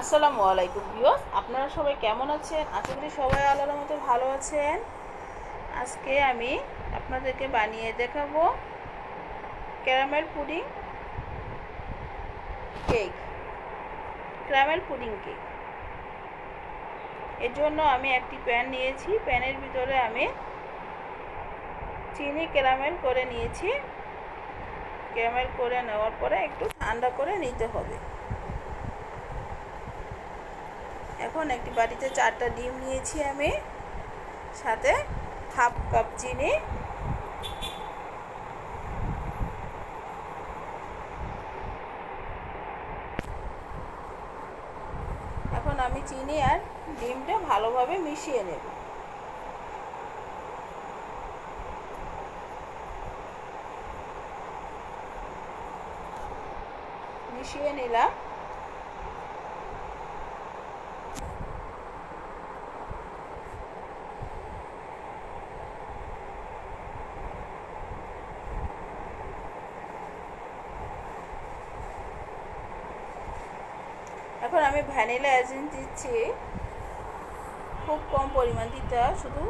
আসসালামু আলাইকুম ভিউয়ার্স, আপনারা সবাই কেমন আছেন? আশা করি সবাই আল্লাহর মতো ভালো আছেন। আজকে আমি আপনাদেরকে বানিয়ে দেখাবো caramel pudding cake. Caramel pudding cake এর জন্য আমি একটি প্যান নিয়েছি। প্যানের ভিতরে আমি চিনি ক্যারামেল করে নিয়েছি। ক্যারামেল করে নেওয়ার পরে একটু ঠান্ডা করে নিতে হবে। এখন একটি বাটিতে 4টা ডিম নিয়েছি আমি, সাথে হাফ কাপ চিনি, এখন আমি চিনি আর ডিমটা ভালোভাবে মিশিয়ে নেব। মিশিয়ে নিলাম। এখন আমি ভ্যানিলা এসেন্স দিচ্ছি, খুব কম পরিমাণ দিতে হয়, শুধু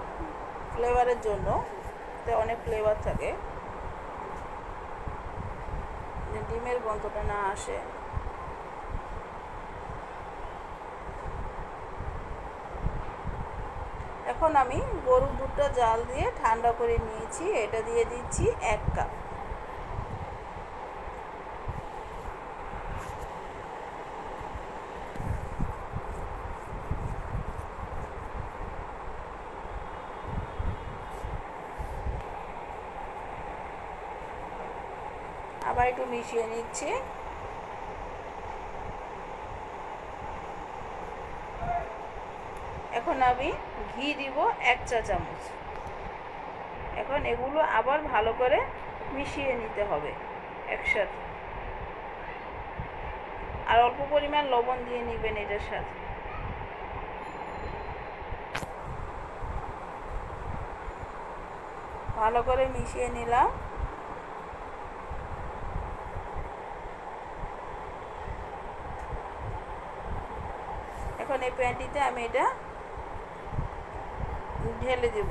ফ্লেভারের জন্য, এতে অনেক ফ্লেভার থাকে, ডিমের গন্ধটা না আসে। এখন আমি গরুর দুধটা জাল দিয়ে ঠান্ডা করে নিয়েছি, এটা দিয়ে দিচ্ছি 1 কাপ। আবার একটু মিশিয়ে নিচ্ছি। এখন আমি ঘি দিব 1 চা চামচ। এখন এগুলো আবার ভালো করে মিশিয়ে নিতে হবে একসাথে, আর অল্প পরিমাণ লবণ দিয়ে নেবেন এটার সাথে। ভালো করে মিশিয়ে নিলাম। এখন এই প্যানটিতে আমি এটা ঢেলে দেব।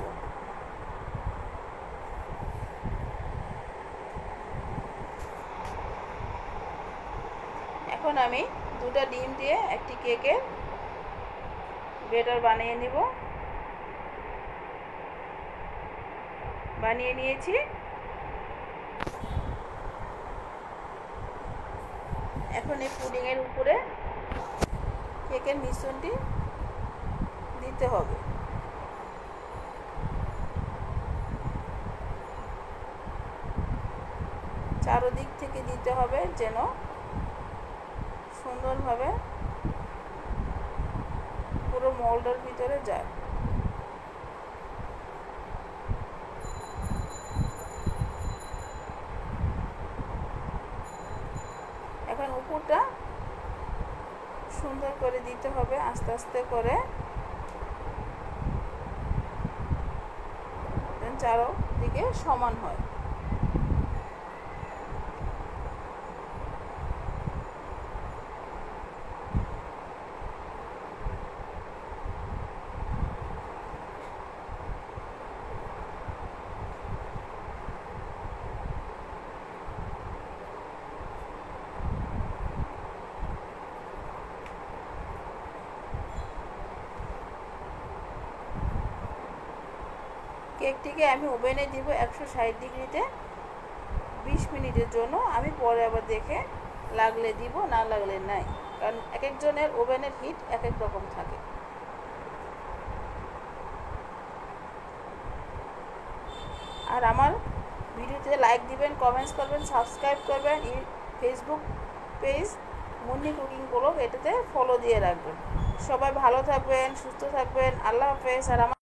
এখন আমি 2টা ডিম দিয়ে একটি কেকের ব্যাটার বানিয়ে নিব। বানিয়ে নিয়েছি। এখন এই পুডিংয়ের উপরে কেকের মিশ্রণটি দিতে হবে। চারদিক থেকে দিতে হবে যেন সুন্দরভাবে পুরো মোল্ডের ভিতরে যায়। এখন উপরটা সুন্দর করে দিতে হবে আস্তে আস্তে করে, চারদিকে সমান হয়। কেকটিকে আমি ওভেনে দিব 160 ডিগ্রিতে 20 মিনিটের জন্য। আমি পরে আবার দেখে লাগলে দিব, না লাগলে নাই, কারণ এক একজনের ওভেনের হিট এক এক রকম থাকে। আর আমার ভিডিওতে লাইক দিবেন, কমেন্টস করবেন, সাবস্ক্রাইব করবেন। Facebook page Munni cooking blog, এটাতে ফলো দিয়ে রাখবেন। সবাই ভালো থাকবেন, সুস্থ থাকবেন। আল্লাহ হাফেজ। আর আমার